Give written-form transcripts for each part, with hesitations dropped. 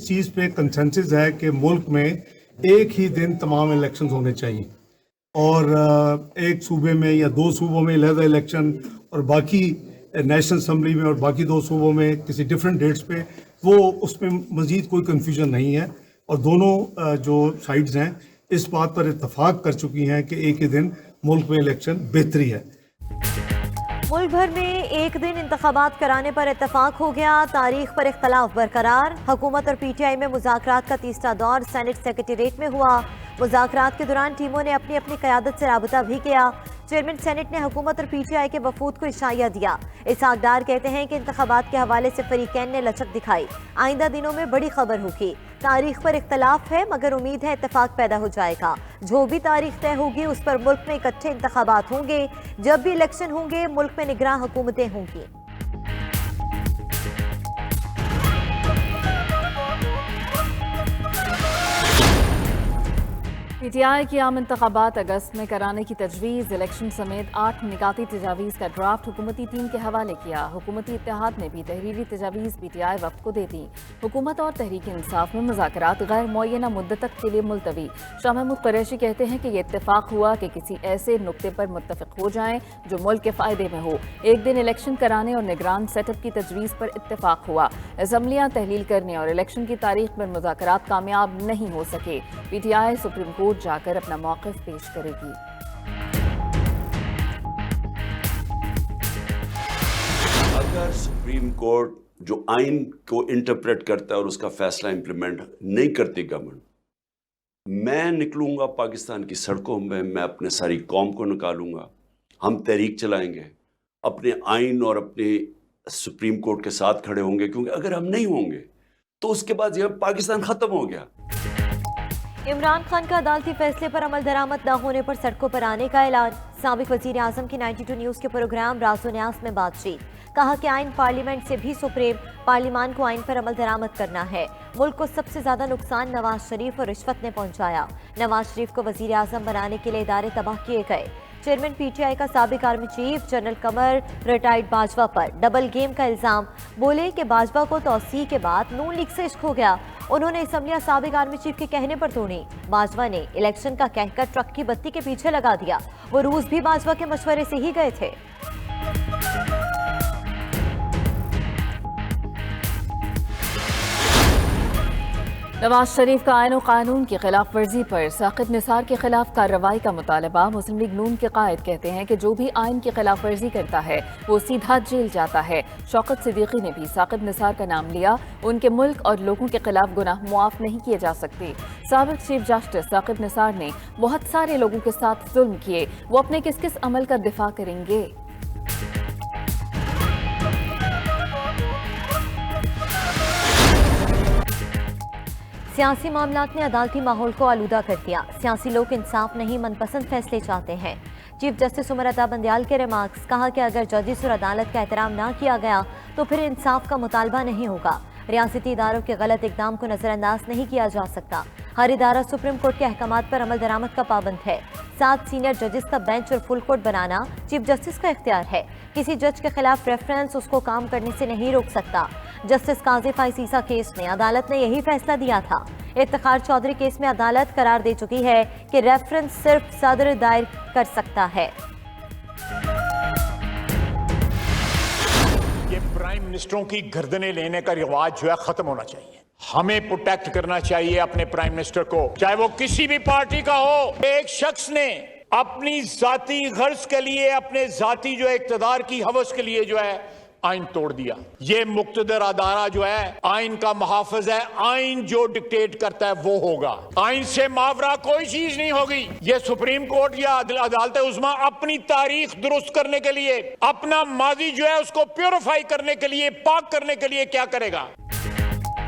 चीज़ पे कंसेंसस है कि मुल्क में एक ही दिन तमाम इलेक्शंस होने चाहिए और एक सूबे में या दो सूबों में अलहदा इलेक्शन और बाकी नेशनल असम्बली में और बाकी दो सूबों में किसी डिफरेंट डेट्स पे, वो उसमें मज़ीद कोई कन्फ्यूजन नहीं है और दोनों जो साइड्स हैं इस बात पर इत्तफाक कर चुकी हैं कि एक ही दिन मुल्क में इलेक्शन बेहतरी है। मुल्क भर में एक दिन इंतखाबात कराने पर इत्तफाक हो गया। तारीख पर इख्तलाफ बरकरार। हुकूमत और PTI में मुज़ाकरात का तीसरा दौर सेनेट सेक्रेटेरिएट में हुआ। मुज़ाकरात के दौरान टीमों ने अपनी अपनी क़यादत से राबता भी किया। चेयरमैन सेनेट ने हुकूमत और PTI के वफूद को इशाया दिया। इसहाक डार कहते हैं कि इंतखाबात के हवाले से फरीकैन ने लचक दिखाई। आइंदा दिनों में बड़ी खबर होगी। तारीख पर इख्तलाफ है मगर उम्मीद है इत्तफाक पैदा हो जाएगा। जो भी तारीख तय होगी उस पर मुल्क में इकट्ठे इंतखाबात होंगे। जब भी इलेक्शन होंगे मुल्क में निगरान हुकूमतें होंगी। PTI की आम इंतखाबात अगस्त में कराने की तजवीज़। इलेक्शन समेत 8 निकाती तजावीज़ का ड्राफ्ट हुकूमती टीम के हवाले किया। हुकूमती इत्तेहाद ने भी तहरीरी तजावीज़ PTI वफ़द को दे दी। हुकूमत और तहरीक इंसाफ में मुज़ाकरात गैर मुअय्यना मुद्दत तक के लिए मुलतवी। शाह महमूद कुरैशी कहते हैं कि ये इत्तेफाक हुआ कि किसी ऐसे नुक्ते पर मुत्तफ़िक हो जाएं जो मुल्क के फ़ायदे में हो। एक दिन इलेक्शन कराने और निगरान सेटअप की तजवीज़ पर इत्तेफाक हुआ। असम्बलियाँ तहलील करने और इलेक्शन की तारीख पर मुज़ाकरात कामयाब नहीं हो सके। PTI सुप्रीम कोर्ट जाकर अपना मौक़िफ़ पेश करेगी। अगर सुप्रीम कोर्ट जो आइन को इंटरप्रेट करता है और उसका फैसला इंप्लीमेंट नहीं करती गवर्नमेंट, मैं निकलूंगा पाकिस्तान की सड़कों में, मैं अपने सारी कौम को निकालूंगा। हम तहरीक चलाएंगे, अपने आइन और अपने सुप्रीम कोर्ट के साथ खड़े होंगे, क्योंकि अगर हम नहीं होंगे तो उसके बाद यह पाकिस्तान खत्म हो गया। इमरान खान का अदालती फैसले पर अमल दरामद न होने पर सड़कों पर आने का ऐलान। साबिक वजीर आजम की 92 न्यूज़ के प्रोग्राम राज़ो न्यास में बातचीत। कहा कि आइन पार्लियामेंट से भी सुप्रीम, पार्लियामान को आइन पर अमल दरामद करना है। मुल्क को सबसे ज्यादा नुकसान नवाज शरीफ और रिश्वत ने पहुंचाया। नवाज शरीफ को वजीर आजम बनाने के लिए इदारे तबाह किए गए। चेयरमैन PTI का साबिक आर्मी चीफ जनरल कमर रिटायर्ड बाजवा पर डबल गेम का इल्जाम। बोले कि बाजवा को तौसीह के बाद नून लीग से इश्क हो गया। उन्होंने असम्बलियां साबिक आर्मी चीफ के कहने पर तोड़ी। बाजवा ने इलेक्शन का कहकर ट्रक की बत्ती के पीछे लगा दिया। वो रूस भी बाजवा के मशवरे से ही गए थे। नवाज शरीफ का आइन और कानून की खिलाफ वर्जी पर साकिब निसार के खिलाफ कार्रवाई का मुतालबा। मुस्लिम लीग नून के कायद कहते हैं कि जो भी आइन की खिलाफ वर्जी करता है वो सीधा जेल जाता है। शौकत सिद्दीकी ने भी साकिब निसार का नाम लिया। उनके मुल्क और लोगों के खिलाफ गुनाह मुआफ नहीं किए जा सकते। साबिक चीफ जस्टिस साकिब निसार ने बहुत सारे लोगों के साथ जुल्म किए, वो अपने किस किस अमल का दिफा करेंगे? सियासी मामलात ने अदालती माहौल को आलूदा कर दिया। सियासी लोग इंसाफ नहीं मनपसंद फैसले चाहते हैं। चीफ जस्टिस उमर अता बंदयाल के रिमार्क्स। कहा कि अगर जजिस और अदालत का एहतराम ना किया गया तो फिर इंसाफ का मुतालबा नहीं होगा। रियासती इदारों के गलत इकदाम को नजरअंदाज नहीं किया जा सकता। हर इदारा सुप्रीम कोर्ट के अहकामात पर अमल दरामद का पाबंद है। 7 सीनियर जजेस का बेंच और फुल कोर्ट बनाना चीफ जस्टिस का इख्तियार है। किसी जज के खिलाफ रेफरेंस उसको काम करने से नहीं रोक सकता। जस्टिस काजी फाइसीसा केस में अदालत ने यही फैसला दिया था। इफ्तिखार चौधरी केस में अदालत करार दे चुकी है कि रेफरेंस सिर्फ सदर दायर कर सकता है। ये प्राइम मिनिस्टरों की गर्दनें लेने का रिवाज जो है खत्म होना चाहिए। हमें प्रोटेक्ट करना चाहिए अपने प्राइम मिनिस्टर को, चाहे वो किसी भी पार्टी का हो। एक शख्स ने अपनी जाती गर्ज के लिए, अपने जाती जो इक्तदार की हवस के लिए जो है आइन तोड़ दिया। ये मुक्तदर अदारा जो है आइन का मुहाफिज है। आइन जो डिक्टेट करता है वो होगा। आइन से मावरा कोई चीज नहीं होगी। ये सुप्रीम कोर्ट या अदालत उज़्मा अपनी तारीख दुरुस्त करने के लिए, अपना माजी जो है उसको प्योरीफाई करने के लिए, पाक करने के लिए क्या करेगा?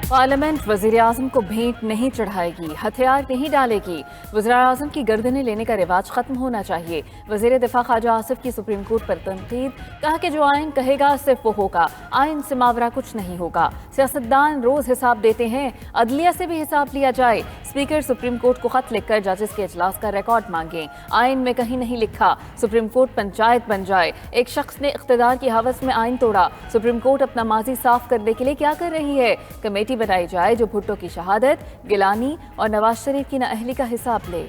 पार्लियामेंट वज़ीर आज़म को भेंट नहीं चढ़ाएगी, हथियार नहीं डालेगी। वज़ीर आज़म की गर्दनें लेने का रिवाज खत्म होना चाहिए। वज़ीर दिफा ख्वाजा आसिफ की सुप्रीम कोर्ट पर तनकीद। कहा कि जो आइन कहेगा सिर्फ वो होगा, आइन से मावरा कुछ नहीं होगा। सियासतदान रोज हिसाब देते हैं, अदलिया से भी हिसाब लिया जाए। स्पीकर सुप्रीम कोर्ट को खत लिखकर जजेस के इजलास का रिकॉर्ड मांगे। आइन में कहीं नहीं लिखा सुप्रीम कोर्ट पंचायत बन जाए। एक शख्स ने इख्तिदार की हवस में आइन तोड़ा। सुप्रीम कोर्ट अपना माजी साफ करने के लिए क्या कर रही है? कमेटी बनाई जाए जो भुट्टो की शहादत, गिलानी और नवाज शरीफ की नाअहली का हिसाब ले।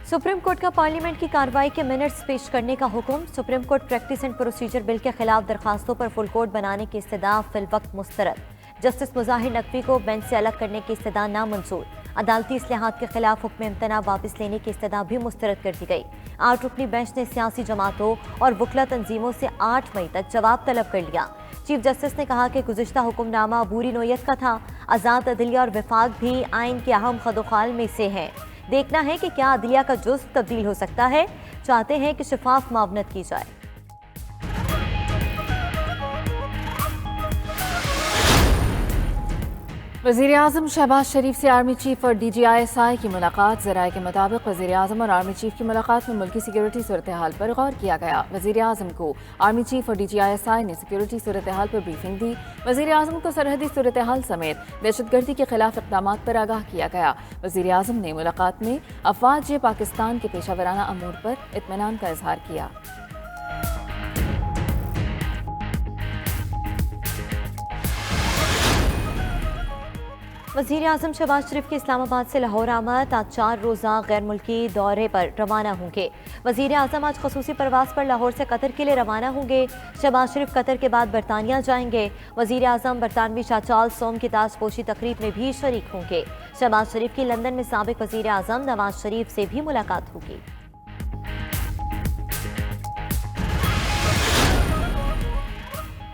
सुप्रीम कोर्ट का पार्लियामेंट की कार्रवाई के मिनट्स पेश करने का हुक्म। Supreme court practice and procedure bill के खिलाफ दरखास्तों पर फुल कोर्ट बनाने की इस्तदा फिलवक्त मुस्तरद। जस्टिस मुजाहिर नकवी को बेंच से अलग करने की इस्तदा नामंजूर। अदालती इस्लाहात के खिलाफ हुक्म इम्तना वापस लेने की इस्तदा भी मुस्तरद कर दी गई। 8 रुकनी बेंच ने सियासी जमातों और वकला तंजीमों से 8 मई तक जवाब तलब कर लिया। चीफ जस्टिस ने कहा कि गुज़िश्ता हुक्मनामा अबूरी नोयत का था। आज़ाद अदलिया और विफाक भी आइन के अहम खदोखाल में से हैं। देखना है कि क्या अदलिया का जुज़्व तब्दील हो सकता है। चाहते हैं कि शफाफ मावनत की जाए। वज़ीर-ए-आज़म शहबाज शरीफ से आर्मी चीफ और DGISI की मुलाकात। ज़राए के मुताबिक वज़ीर-ए-आज़म और आर्मी चीफ की मुलाकात में मुल्की सिक्योरिटी सूरत हाल पर गौर किया गया। वज़ीर-ए-आज़म को आर्मी चीफ और DGISI ने सिक्योरिटी सूरत हाल पर ब्रीफिंग दी। वज़ीर-ए-आज़म को सरहदी सूरत हाल समेत दहशतगर्दी के खिलाफ इक़दामात पर आगाह किया गया। वज़ीर-ए-आज़म ने मुलाकात में अफ़वाज पाकिस्तान के पेशावराना अमूर पर इत्मीनान का इजहार किया। वज़ीर-ए-आज़म शहबाज शरीफ के इस्लामाबाद से लाहौर आमद। आज 4 रोज़ा गैर मुल्की दौरे पर रवाना होंगे। वज़ीर-ए-आज़म आज खसूसी परवाज़ पर लाहौर से कतर के लिए रवाना होंगे। शहबाज शरीफ कतर के बाद बरतानिया जाएंगे। वज़ीर-ए-आज़म बरतानवी शाह चार्ल्स सोम की ताजपोशी तकरीब में भी शरीक होंगे। शहबाज शरीफ की लंदन में साबिक वज़ीर-ए-आज़म नवाज शरीफ से भी मुलाकात होगी।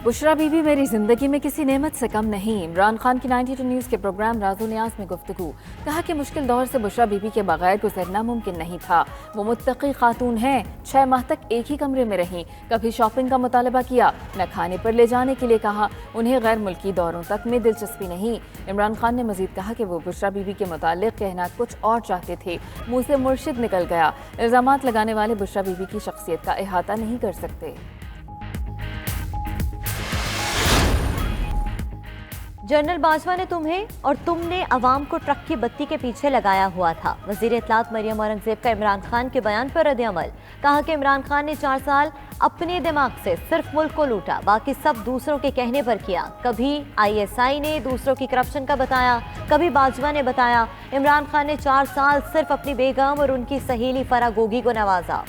बुशरा बीबी मेरी जिंदगी में किसी नेमत से कम नहीं। इमरान खान की 92 न्यूज़ के प्रोग्राम राज़ो न्याज़ में गुफ्तगू। कहा कि मुश्किल दौर से बुशरा बीबी के बगैर गुजरना मुमकिन नहीं था। वो मुत्तकी खातून हैं। 6 माह तक एक ही कमरे में रहीं। कभी शॉपिंग का मुतालबा किया, न खाने पर ले जाने के लिए कहा। उन्हें गैर मुल्की दौरों तक में दिलचस्पी नहीं। इमरान खान ने मजीद कहा कि वो बुशरा बीबी के मुतालिक कहना कुछ और चाहते थे, मुँह से मुर्शिद निकल गया। इल्ज़ामात लगाने वाले बुशरा बीबी की शख्सियत का अहाता नहीं कर सकते। जनरल बाजवा ने तुम्हें और तुमने अवाम को ट्रक की बत्ती के पीछे लगाया हुआ था। वज़ीर इत्तलात मरियम औरंगज़ेब का इमरान खान के बयान पर रद्द-ए-अमल। कहा कि इमरान खान ने 4 साल अपने दिमाग से सिर्फ मुल्क को लूटा, बाकी सब दूसरों के कहने पर किया। कभी ISI ने दूसरों की करप्शन का बताया, कभी बाजवा ने बताया। इमरान खान ने 4 साल सिर्फ अपनी बेगम और उनकी सहेली फराह गोगी को नवाजा।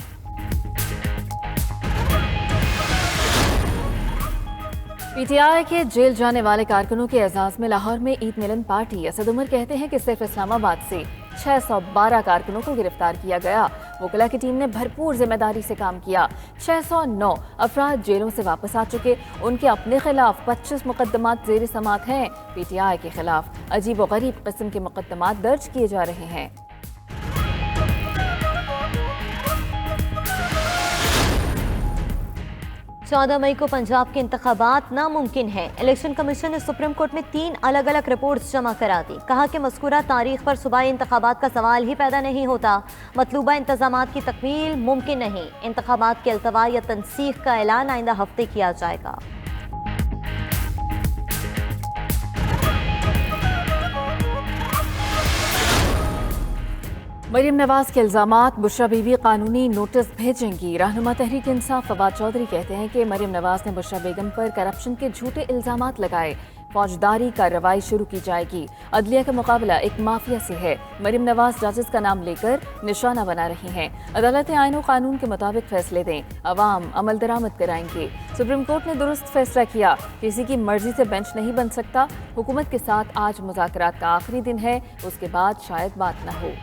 PTI के जेल जाने वाले कारकुनों के एजाज में लाहौर में ईद मिलन पार्टी। असद उमर कहते हैं कि सिर्फ इस्लामाबाद से 612 कारकुनों को गिरफ्तार किया गया। वकला की टीम ने भरपूर जिम्मेदारी से काम किया। 609 अफराद जेलों से वापस आ चुके। उनके अपने खिलाफ 25 मुकदमात जेर समात हैं। PTI के खिलाफ अजीब व गरीब किस्म के मुकदमात दर्ज किए जा रहे हैं। 14 मई को पंजाब के इंतखाबात नामुमकिन है। इलेक्शन कमीशन ने सुप्रीम कोर्ट में 3 अलग अलग रिपोर्ट्स जमा करा दी। कहा कि मज़कूरा तारीख पर सूबाई इंतखाबात का सवाल ही पैदा नहीं होता। मतलूबा इंतजामात की तकमील मुमकिन नहीं। इंतखाबात के अल्तवा या तनसीख का ऐलान आइंदा हफ्ते किया जाएगा। मरियम नवाज के इल्जामात, बुशरा बीबी कानूनी नोटिस भेजेंगी। रहनुमा तहरीक इंसाफ फवाद चौधरी कहते हैं कि मरियम नवाज ने बुशरा बेगम पर करप्शन के झूठे इल्जामात लगाए। फौजदारी कार्रवाई शुरू की जाएगी। अदलिया का मुकाबला एक माफिया से है। मरियम नवाज जजेस का नाम लेकर निशाना बना रही हैं। अदालतें आईन और कानून के मुताबिक फैसले दें। अवाम अमल दरामद कराएंगे। सुप्रीम कोर्ट ने दुरुस्त फैसला किया। किसी की मर्जी से बेंच नहीं बन सकता। हुकूमत के साथ आज मुज़ाकरात का आखिरी दिन है, उसके बाद शायद बात न हो।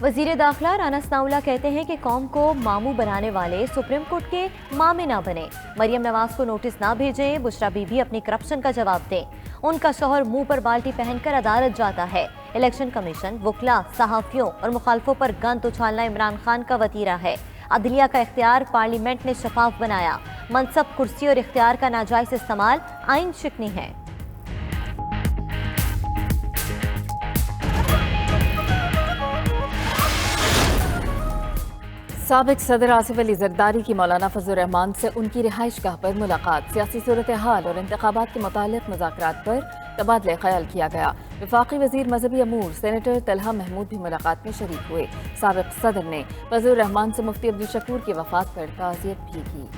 वज़ीर दाखिला राना सनाउल्लाह कहते हैं कि कौम को मामू बनाने वाले सुप्रीम कोर्ट के मामे ना बने। मरियम नवाज को नोटिस ना भेजें। बुशरा बीबी अपनी करप्शन का जवाब दें। उनका शौहर मुंह पर बाल्टी पहनकर अदालत जाता है। इलेक्शन कमीशन, वकला, सहाफ़ियों और मुखालफों पर गंद उछालना इमरान खान का वतीरा है। अदलिया का इख्तियार पार्लियामेंट ने शफाफ बनाया। मनसब, कुर्सी और इख्तियार का नाजायज इस्तेमाल आइन शिकनी है। साबिक सदर आसिफ अली जरदारी की मौलाना फजल रहमान से उनकी रिहाइश गाह पर मुलाकात। सियासी सूरत हाल और इंतखाबात के मुतालिक मुज़ाकरात पर तबादला ख्याल किया गया। वफाकी वजीर मजहबी अमूर सेनेटर तलहा महमूद भी मुलाकात में शरीक हुए। साबिक सदर ने फजल रहमान से मुफ्ती अब्दुल शकूर की वफात पर ताज़ियत भी की।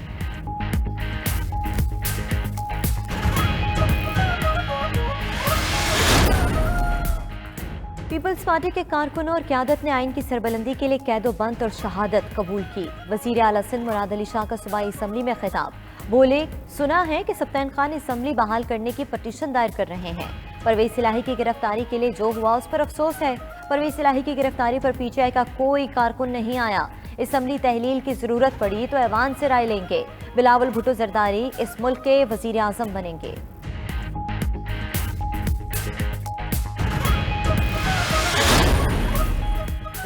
पीपल्स पार्टी के कारकुनों और क़यादत ने आइन की सरबलंदी के लिए कैदोबंद और शहादत कबूल की। वज़ीर आला सिंध मुराद अली शाह का सूबाई असम्बली में खिताब। बोले, सुना है कि सप्तान खान असम्बली बहाल करने की पटिशन दायर कर रहे हैं। परवेज इलाही की गिरफ्तारी के लिए जो हुआ उस पर अफसोस है। परवेज इलाही की गिरफ्तारी पर पीटीआई का कोई कारकुन नहीं आया। असम्बली तहलील की जरूरत पड़ी तो ऐवान से राय लेंगे। बिलावल भुट्टो जरदारी इस मुल्क के वज़ीर आज़म बनेंगे।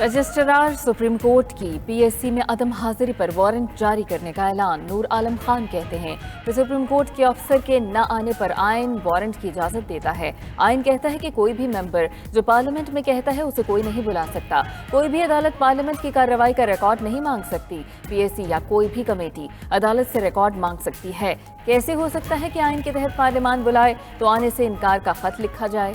रजिस्ट्रार सुप्रीम कोर्ट की पीएससी में अदम हाजिरी पर वारंट जारी करने का ऐलान। नूर आलम खान कहते हैं कि सुप्रीम कोर्ट के अफसर के न आने पर आइन वारंट की इजाजत देता है। आइन कहता है कि कोई भी मेंबर जो पार्लियामेंट में कहता है उसे कोई नहीं बुला सकता। कोई भी अदालत पार्लियामेंट की कार्रवाई का रिकॉर्ड नहीं मांग सकती। पीएससी या कोई भी कमेटी अदालत से रिकॉर्ड मांग सकती है। कैसे हो सकता है कि आइन के तहत पार्लियामान बुलाए तो आने से इनकार का खत लिखा जाए?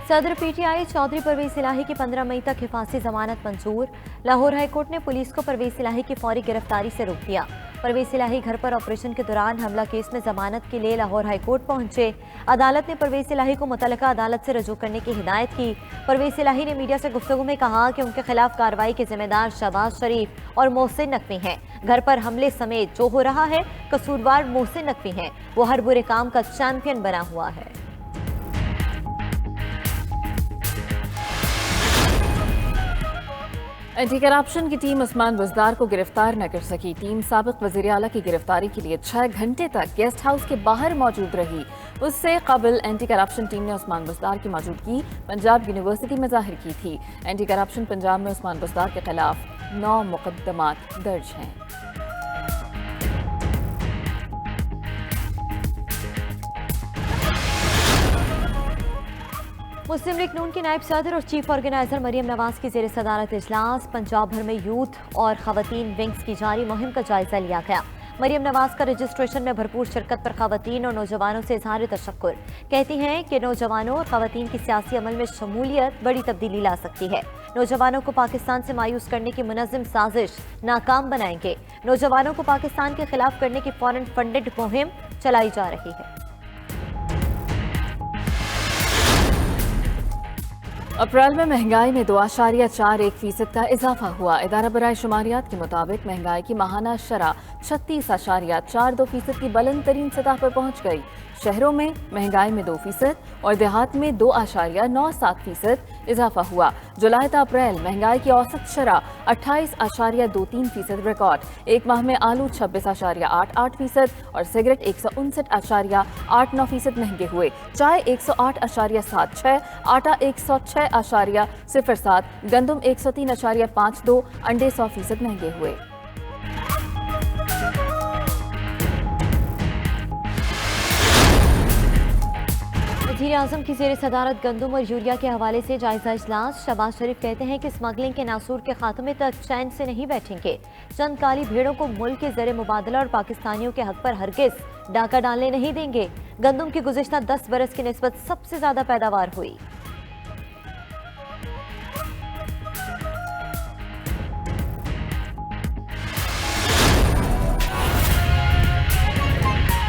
सदर पीटीआई चौधरी परवेज इलाही की 15 मई तक हिफाजती जमानत मंजूर। लाहौर हाईकोर्ट ने पुलिस को परवेज इलाही की फौरी गिरफ्तारी से रोक दिया। परवेज इलाही घर पर ऑपरेशन के दौरान हमला केस में जमानत के लिए लाहौर हाईकोर्ट पहुंचे। अदालत ने परवेज इलाही को मुतल्लिका अदालत से रजू करने की हिदायत की। परवेज इलाही ने मीडिया से गुफ्तगू में कहा कि उनके खिलाफ कार्रवाई के जिम्मेदार शहबाज शरीफ और मोहसिन नकवी हैं। घर पर हमले समेत जो हो रहा है कसूरवार मोहसिन नकवी हैं। वो हर बुरे काम का चैंपियन बना हुआ है। एंटी करप्शन की टीम उस्मान बुज़दार को गिरफ्तार न कर सकी। टीम साबिक वज़ीर आला की गिरफ्तारी के लिए 6 घंटे तक गेस्ट हाउस के बाहर मौजूद रही। उससे कबल एंटी करप्शन टीम ने उस्मान बुज़दार की मौजूदगी पंजाब यूनिवर्सिटी में जाहिर की थी। एंटी करप्शन पंजाब में उस्मान बुज़दार के खिलाफ 9 मुकदमात दर्ज हैं। मुस्लिम लीग नून की नायब सदर और चीफ ऑर्गेनाइजर मरियम नवाज की जेर सदारत इजलास। पंजाब भर में यूथ और खवातीन विंग्स की जारी मुहिम का जायजा लिया गया। मरियम नवाज का रजिस्ट्रेशन में भरपूर शिरकत पर खवातीन और नौजवानों से इजहार तशक्कुर। कहती हैं कि नौजवानों और खवातीन की सियासी अमल में शमूलियत बड़ी तब्दीली ला सकती है। नौजवानों को पाकिस्तान से मायूस करने की मुनज़्ज़म साजिश नाकाम बनाएंगे। नौजवानों को पाकिस्तान के खिलाफ करने की फॉरेन फंडेड मुहिम चलाई जा रही है। अप्रैल में महंगाई में 2.41% का इजाफा हुआ। इदारा बराए शुमारियात के मुताबिक महंगाई की माहाना शरह 36.42% की बुलंद तरीन सतह पर पहुंच गई। शहरों में महंगाई में 2% और देहात में 2.97% इजाफा हुआ। जुलाई से अप्रैल महंगाई की औसत शरह 28.23% रिकॉर्ड। एक माह में आलू 26.88% और सिगरेट 159.89% महंगे हुए। चाय 108.76, आटा 106.07, गंदम 103.52, अंडे 100% महंगे हुए। वज़ीर आज़म की ज़ेर सदारत गंदम और यूरिया के हवाले से जायजा इजलास। शहबाज शरीफ कहते हैं कि स्मगलिंग के नासूर के खात्मे तक चैन से नहीं बैठेंगे। चंद काली भेड़ों को मुल्क के ज़र मुबादला और पाकिस्तानियों के हक पर हरगिज़ डाका डालने नहीं देंगे। गंदम की गुज़िश्ता 10 बरस की निस्बत सबसे ज़्यादा पैदावार हुई।